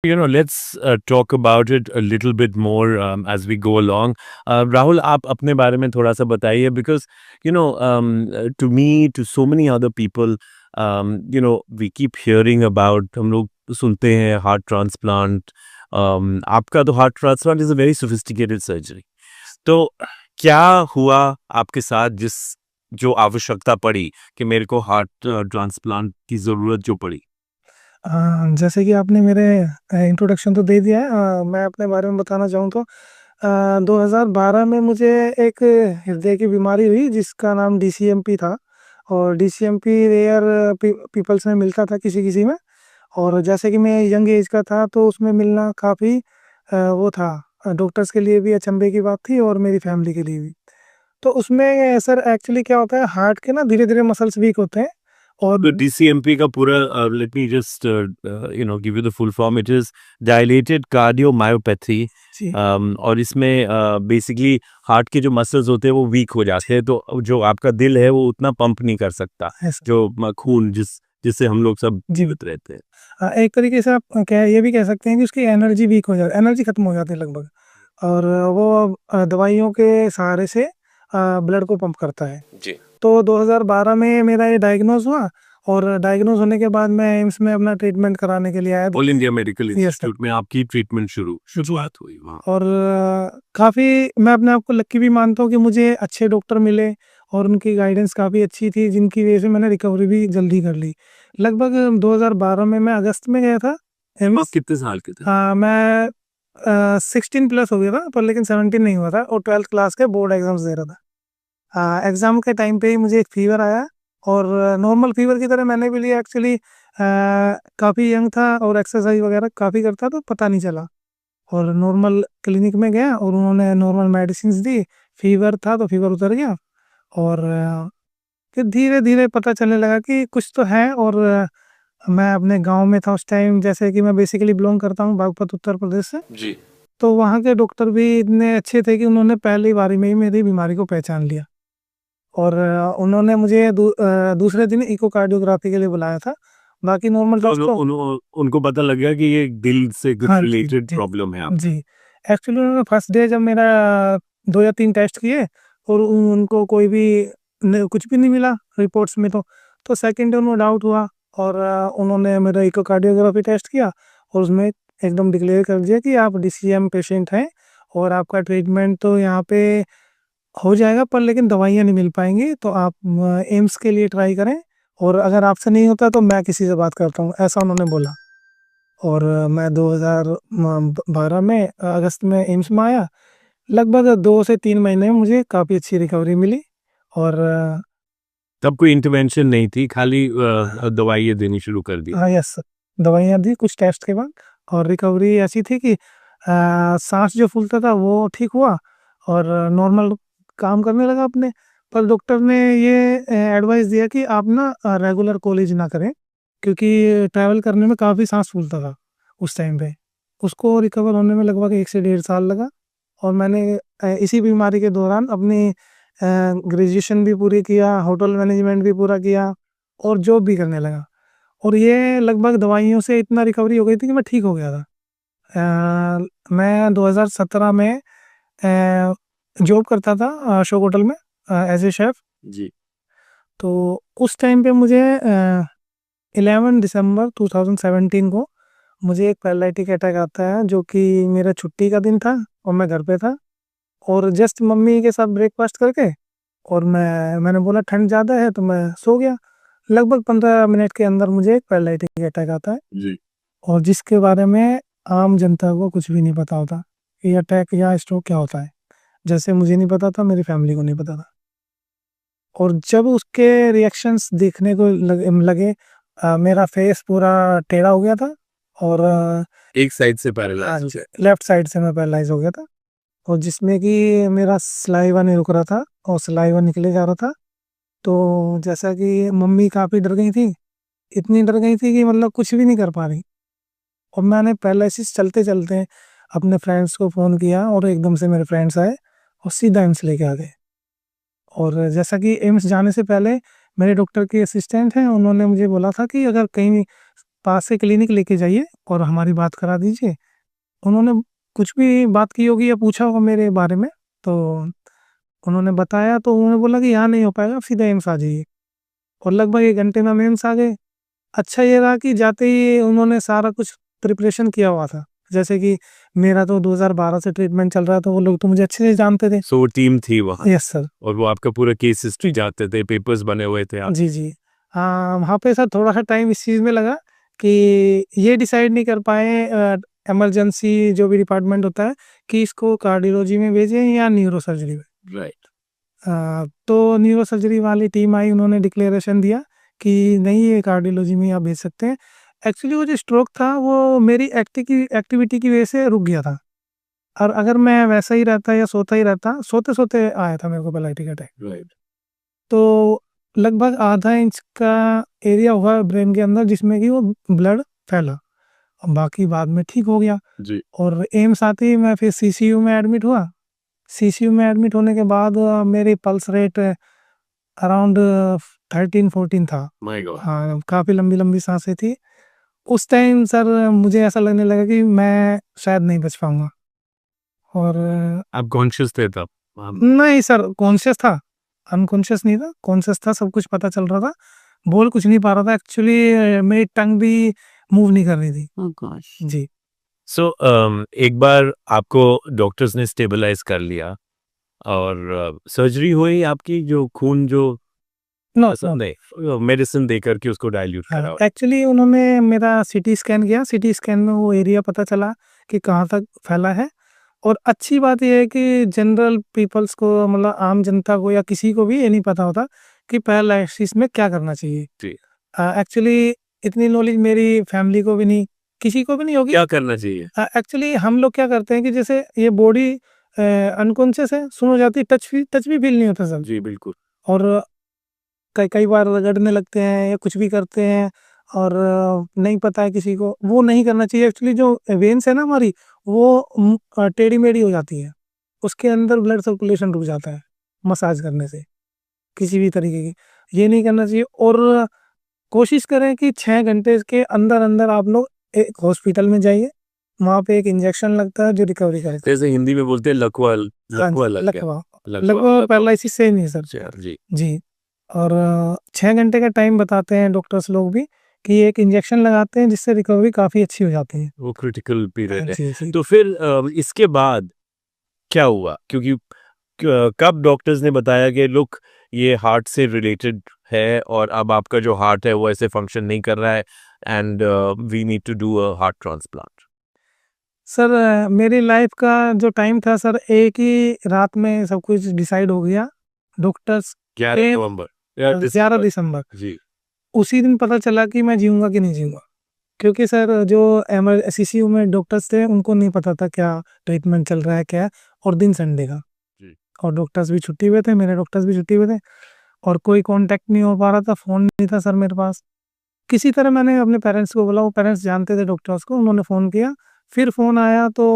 Let's talk about it a little bit more as we go along. Rahul, आप अपने बारे में थोड़ा सा बताइए because to me, to so many other people, we keep hearing about हम लोग सुनते हैं heart transplant. आपका तो heart transplant is a very sophisticated surgery. तो क्या हुआ आपके साथ जो आवश्यकता पड़ी कि मेरे को हार्ट ट्रांसप्लांट की ज़रूरत जो पड़ी? जैसे कि आपने मेरे इंट्रोडक्शन तो दे दिया है। मैं अपने बारे में बताना चाहूँ तो 2012 में मुझे एक हृदय की बीमारी हुई जिसका नाम डीसीएमपी था। और डीसीएमपी रेयर पीपल्स में मिलता था किसी-किसी में। और जैसे कि मैं यंग एज का था तो उसमें मिलना काफ़ी वो था, डॉक्टर्स के लिए भी अचंभे की बात थी और मेरी फैमिली के लिए भी। तो उसमें सर एक्चुअली क्या होता है, हार्ट के ना धीरे-धीरे मसल्स वीक होते हैं। और तो डीसीएमपी का पूरा let me just give you the full form. It is dilated cardiomyopathy. जी, और इसमें बेसिकली हार्ट के जो मसल्स होते हैं वो वीक हो जाते हैं, तो जो आपका दिल है वो उतना पंप नहीं कर सकता, है सर। जो खून जिससे हम लोग सब जी। जीवित रहते हैं। एक तरीके से आप ये भी कह सकते हैं कि उसकी एनर्जी वीक हो जा एनर्जी खत्म हो जाती है लगभग। और वो दवाइयों के सहारे से ब्लड को पंप करता है। जी। तो 2012 में मेरा ये डायग्नोज़ हुआ। और डायग्नोज़ होने के बाद मैं एम्स में अपना ट्रीटमेंट कराने के लिए आया। All India medical yes sir. Institute में आपकी ट्रीटमेंट शुरुआत हुई वहाँ। और काफ़ी मैं अपने आप को लकी भी मानता हूँ कि मुझे अच्छे डॉक्टर मिले और उनकी गाइडेंस काफ़ी अच्छी थी, जिनकी वज़ह से मैंने रिकवरी भी जल्दी कर ली। लगभग 2012 में मैं अगस्त में गया था आप एम्स। कितने साल के थे? मैं 16 प्लस हो गया था, पर लेकिन 17 नहीं हुआ था और 12th क्लास के बोर्ड एग्ज़ाम्स दे रहा था। एग्ज़ाम के टाइम पे ही मुझे एक फ़ीवर आया। और नॉर्मल फ़ीवर की तरह मैंने भी लिया एक्चुअली। काफ़ी यंग था और एक्सरसाइज़ वग़ैरह काफ़ी करता तो पता नहीं चला। और नॉर्मल क्लिनिक में गया और उन्होंने नॉर्मल मेडिसिन्स दी। फ़ीवर था तो फ़ीवर उतर गया। और फिर धीरे-धीरे पता चलने लगा कि कुछ तो है। और मैं अपने गाँव में था उस टाइम, जैसे कि मैं बेसिकली बिलॉन्ग करता हूँ बागपत उत्तर प्रदेश से। जी। तो वहाँ के डॉक्टर भी इतने अच्छे थे कि उन्होंने पहली बारी में ही मेरी बीमारी को पहचान लिया। और उन्होंने मुझे दूसरे दिन इकोकार्डियोग्राफी के लिए बुलाया था। बाकी नॉर्मल तो टेस्ट तो उनको पता लग गया कि ये दिल से कुछ हाँ जी, रिलेटेड जी, प्रॉब्लम है जी। आपको। एक्चुअली उन्होंने फर्स्ट डे जब मेरा 2 या 3 टेस्ट किए और उनको कोई भी न कुछ भी नहीं मिला रिपोर्ट्स में तो सेकंड डे उनको डाउट हुआ। और उन्होंने मेरा इकोकार्डियोग्राफी टेस्ट किया और उसमें एकदम डिक्लेयर कर दिया कि आप डीसीएम पेशेंट हैं और आपका ट्रीटमेंट तो यहाँ पे हो जाएगा, पर लेकिन दवाइयाँ नहीं मिल पाएँगी, तो आप एम्स के लिए ट्राई करें और अगर आपसे नहीं होता तो मैं किसी से बात करता हूँ, ऐसा उन्होंने बोला। और मैं 2012 में अगस्त में एम्स में आया। लगभग 2 से 3 महीने में मुझे काफ़ी अच्छी रिकवरी मिली। और तब कोई इंटरवेंशन नहीं थी, खाली दवाइयाँ देनी शुरू कर दी। हाँ, यस, दवाइयाँ दी कुछ टेस्ट के बाद। और रिकवरी ऐसी थी कि साँस जो फूलता था वो ठीक हुआ और नॉर्मल काम करने लगा अपने। पर डॉक्टर ने ये एडवाइस दिया कि आप ना रेगुलर कॉलेज ना करें, क्योंकि ट्रैवल करने में काफ़ी साँस फूलता था उस टाइम पे। उसको रिकवर होने में लगभग 1 से डेढ़ साल लगा। और मैंने इसी बीमारी के दौरान अपनी ग्रेजुएशन भी पूरी किया, होटल मैनेजमेंट भी पूरा किया और जॉब भी करने लगा। और ये लगभग दवाइयों से इतना रिकवरी हो गई थी कि मैं ठीक हो गया था। मैं 2017 में जॉब करता था अशोक होटल में एज़ ए शेफ़। जी। तो उस टाइम पे मुझे 11 दिसंबर 2017 को मुझे एक पैरालिटिक अटैक आता है, जो कि मेरा छुट्टी का दिन था और मैं घर पे था। और जस्ट मम्मी के साथ ब्रेकफ़ास्ट करके और मैंने बोला ठंड ज़्यादा है तो मैं सो गया। लगभग 15 मिनट के अंदर मुझे एक पैरालिटिक अटैक आता है। जी। और जिसके बारे में आम जनता को कुछ भी नहीं पता होता, ये अटैक या स्ट्रोक क्या होता है। जैसे मुझे नहीं पता था, मेरी फैमिली को नहीं पता था। और जब उसके रिएक्शंस देखने को लगे, मेरा फेस पूरा टेढ़ा हो गया था। और एक साइड से हाँ पैरालाइज़ हो जी, गए। लेफ्ट साइड से मैं पैरालाइज़ हो गया था। और जिसमें कि मेरा सलाइवा नहीं रुक रहा था और सलाइवा निकले जा रहा था। तो जैसा कि मम्मी काफ़ी डर गई थी, इतनी डर गई थी कि मतलब कुछ भी नहीं कर पा रही। और मैंने पैरालिसिस चलते-चलते अपने फ्रेंड्स को फ़ोन किया और एकदम से मेरे फ्रेंड्स आए और सीधा एम्स लेके आ गए। और जैसा कि एम्स जाने से पहले मेरे डॉक्टर के असिस्टेंट हैं, उन्होंने मुझे बोला था कि अगर कहीं पास से क्लिनिक लेके जाइए और हमारी बात करा दीजिए। उन्होंने कुछ भी बात की होगी या पूछा होगा मेरे बारे में, तो उन्होंने बताया, तो उन्होंने बोला कि यहाँ नहीं हो पाएगा, आप सीधा एम्स आ जाइए। और लगभग 1 घंटे में हम एम्स आ गए। अच्छा ये रहा कि जाते ही उन्होंने सारा कुछ प्रिपरेशन किया हुआ था। जैसे कि मेरा तो 2012 से ट्रीटमेंट चल रहा था, वो लोग तो मुझे अच्छे से जानते थे। सो टीम थी वहाँ यस सर। और वो आपका पूरा केस हिस्ट्री जानते थे, पेपर्स बने हुए थे आप। जी, जी। वहाँ पे सर थोड़ा-सा टाइम इस चीज़ में लगा कि ये डिसाइड नहीं कर पाए इमरजेंसी जो भी डिपार्टमेंट होता है कि इसको कार्डियोलॉजी में भेजें या न्यूरोसर्जरी में। राइट। तो न्यूरोसर्जरी वाली टीम आई, उन्होंने डिक्लेरेशन दिया कि नहीं, ये कार्डियोलॉजी में आप भेज सकते हैं। एक्चुअली वो जो स्ट्रोक था वो मेरी एक्टिविटी की वजह से रुक गया था, और अगर मैं वैसा ही रहता या सोता ही रहता, सोते-सोते आया था मेरे को पेलाइटिक अटैक। राइट। तो लगभग आधा इंच का एरिया हुआ ब्रेन के अंदर जिसमें कि वो ब्लड फैला, और बाकी बाद में ठीक हो गया। जी। और एम्स आते ही मैं फिर सीसीयू में एडमिट हुआ। सीसीयू में एडमिट होने के बाद मेरी पल्स रेट अराउंड 13-14 था। My God. हाँ, काफ़ी लंबी-लंबी साँसें थी। उस टाइम सर मुझे ऐसा लगने लगा कि मैं शायद नहीं बच पाऊँगा। और आप कॉन्शियस थे तब? हम नहीं सर, कॉन्शियस था, अनकॉन्शियस नहीं था, कॉन्शियस था, सब कुछ पता चल रहा था। बोल कुछ नहीं पा रहा था एक्चुअली, मेरी टंग भी मूव नहीं कर रही थी। ओह गॉश। जी। सो एक बार आपको डॉक्टर्स ने स्टेबलाइज कर लिया और सर्जरी हुई आपकी, जो खून जो नो, नो। पसंद है मेडिसिन दे करके उसको डाइल्यूट करा। एक्चुअली उन्होंने मेरा सीटी स्कैन किया, सीटी स्कैन में वो एरिया पता चला कि कहाँ तक फैला है। और अच्छी बात ये है कि जनरल पीपल्स को, मतलब आम जनता को या किसी को भी ये नहीं पता होता कि पैरालिसिस में क्या करना चाहिए। जी। एक्चुअली इतनी नॉलेज मेरी फैमिली को भी नहीं, किसी को भी नहीं होगी। क्या करना चाहिए? एक्चुअली हम लोग क्या करते हैं कि जैसे ये बॉडी अनकॉन्शियस है, सुन हो जाती है, टच भी फील नहीं होता सर। जी बिल्कुल। और कई कई बार रगड़ने लगते हैं या कुछ भी करते हैं, और नहीं पता है किसी को, वो नहीं करना चाहिए। एक्चुअली जो वेन्स है ना हमारी, वो टेढ़ी-मेढ़ी हो जाती है, उसके अंदर ब्लड सर्कुलेशन रुक जाता है मसाज करने से, किसी भी तरीके की। ये नहीं करना चाहिए। और कोशिश करें कि 6 घंटे के अंदर-अंदर आप लोग एक हॉस्पिटल में जाइए, वहाँ पे एक इंजेक्शन लगता है जो रिकवरी करता है। जैसे हिंदी में बोलते हैं लकवा, हाँ जी, लकवा लग गया। लकवा। लकवा लगभग लकवा। पैरालिसिस सेम ही है सर। अच्छा, जी। जी। और 6 घंटे का टाइम बताते हैं डॉक्टर्स लोग भी कि एक इंजेक्शन लगाते हैं जिससे रिकवरी काफ़ी अच्छी हो जाती है। वो क्रिटिकल हाँ पीरियड है। जी, जी। तो फिर इसके बाद क्या हुआ? क्योंकि कब डॉक्टर्स ने बताया कि लुक, ये हार्ट से रिलेटेड है और अब आपका जो हार्ट है वो ऐसे फंक्शन नहीं कर रहा है and we need to do a heart transplant? Sir मेरी लाइफ़ का जो टाइम था सर, एक ही रात में सब कुछ डिसाइड हो गया। डॉक्टर्स 11 के नवंबर या 11 दिसंबर? दिसंबर, जी। उसी दिन पता चला कि मैं जीऊँगा कि नहीं जीऊँगा। क्योंकि सर जो सीसीयू में डॉक्टर्स थे उनको नहीं पता था क्या ट्रीटमेंट चल रहा है, क्या है, और दिन संडे का, जी। और डॉक्टर्स भी छुट्टी पे थे, मेरे डॉक्टर्स भी छुट्टी पे थे, और कोई कॉन्टैक्ट नहीं हो पा रहा था, फ़ोन नहीं था सर मेरे पास। किसी तरह मैंने अपने पेरेंट्स को बोला, वो पेरेंट्स जानते थे डॉक्टर्स को, उन्होंने फ़ोन किया। फिर फ़ोन आया तो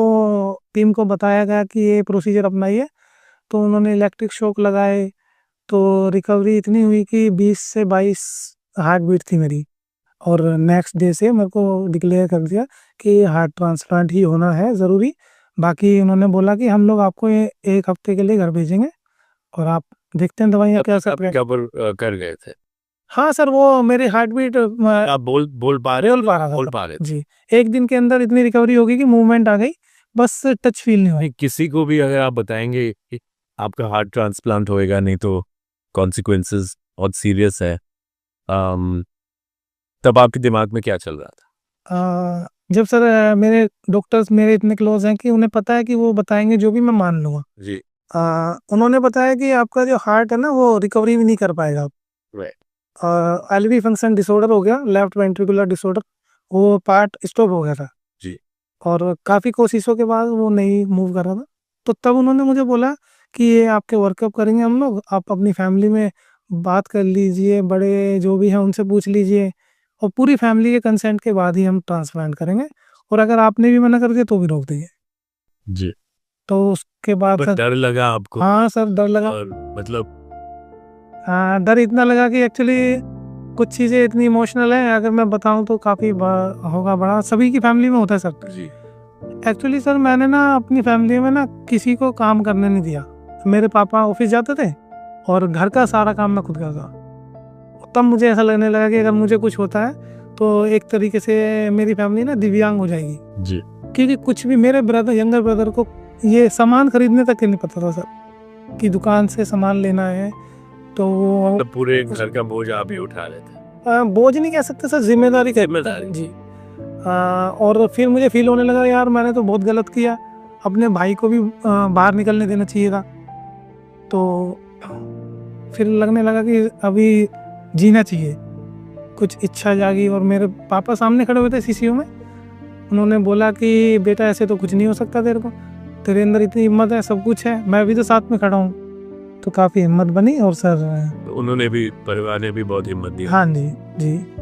टीम को बताया गया कि ये प्रोसीजर अपनाइए, तो उन्होंने इलेक्ट्रिक शॉक लगाए, तो रिकवरी इतनी हुई कि 20 से 22 हार्ट बीट थी मेरी। और नेक्स्ट डे से मेरे को डिक्लेयर कर दिया कि हार्ट ट्रांसप्लांट ही होना है ज़रूरी। बाकी उन्होंने बोला कि हम लोग आपको ये 1 हफ्ते के लिए घर भेजेंगे, और आप देखते हैं दवाइयाँ तब क्या तक असर आप करें। कवर कर गए थे? हाँ सर, वो मेरी हार्ट बीट आप बोल बोल पा रहे बोल थे? पा रहा था बोल तब। पा रहे थे? जी, 1 दिन के अंदर इतनी रिकवरी हो गई कि मूवमेंट आ गई, बस टच फ़ील नहीं हुआ। नहीं, किसी को भी अगर आप बताएंगे कि आपका हार्ट ट्रांसप्लांट होएगा, नहीं तो कॉन्सिक्वेंसेस बहुत सीरियस है, अम, तब आपके दिमाग में क्या चल रहा था? जब सर मेरे डॉक्टर्स मेरे इतने क्लोज़ हैं कि उन्हें पता है कि वो बताएँगे जो भी मैं मान लूँगा। जी। उन्होंने बताया कि आपका जो हार्ट है ना, वो रिकवरी भी नहीं कर पाएगा। राइट। एलवी फंक्शन डिसऑर्डर हो गया, लेफ्ट वेंट्रिकुलर डिसऑर्डर, वो पार्ट स्टॉप हो गया था, जी। और काफ़ी कोशिशों के बाद वो नहीं मूव कर रहा था। तो तब उन्होंने मुझे बोला कि ये आपके वर्कअप करेंगे हम लोग, आप अपनी फैमिली में बात कर लीजिए, बड़े जो भी हैं उनसे पूछ लीजिए, और पूरी फैमिली के कंसेंट के बाद ही हम ट्रांसप्लांट करेंगे, और अगर आपने भी मना कर दिया तो भी रोक देंगे। जी। तो उसके बाद पर सर, डर लगा आपको? हाँ सर, डर लगा। और मतलब डर इतना लगा कि एक्चुअली कुछ चीज़ें इतनी इमोशनल हैं, अगर मैं बताऊँ तो काफ़ी होगा बड़ा, सभी की फैमिली में होता है सर। जी। एक्चुअली सर मैंने ना अपनी फैमिली में ना किसी को काम करने नहीं दिया। मेरे पापा ऑफिस जाते थे और घर का सारा काम मैं खुद करता। तब मुझे ऐसा लगने लगा कि अगर मुझे कुछ होता है तो एक तरीके से मेरी फैमिली ना दिव्यांग हो जाएगी। जी। क्योंकि कुछ भी मेरे ब्रदर, यंगर ब्रदर को ये सामान खरीदने तक के नहीं पता था सर कि दुकान से सामान लेना है, तो वो मतलब पूरे घर का बोझ आप ही उठा रहे थे। बोझ नहीं कह सकते सर, जिम्मेदारी जी। और फिर मुझे फील होने लगा यार मैंने तो बहुत गलत किया, अपने भाई को भी बाहर निकलने देना चाहिए था। तो फिर लगने लगा कि अभी जीना चाहिए, कुछ इच्छा जागी। और मेरे पापा सामने खड़े हुए थे सीसीयू में, उन्होंने बोला कि बेटा ऐसे तो कुछ नहीं हो सकता तेरे को, तेरे अंदर इतनी हिम्मत है, सब कुछ है, मैं भी तो साथ में खड़ा हूँ। तो काफ़ी हिम्मत बनी और सर उन्होंने भी, परिवार ने भी बहुत हिम्मत दी। हाँ जी, जी।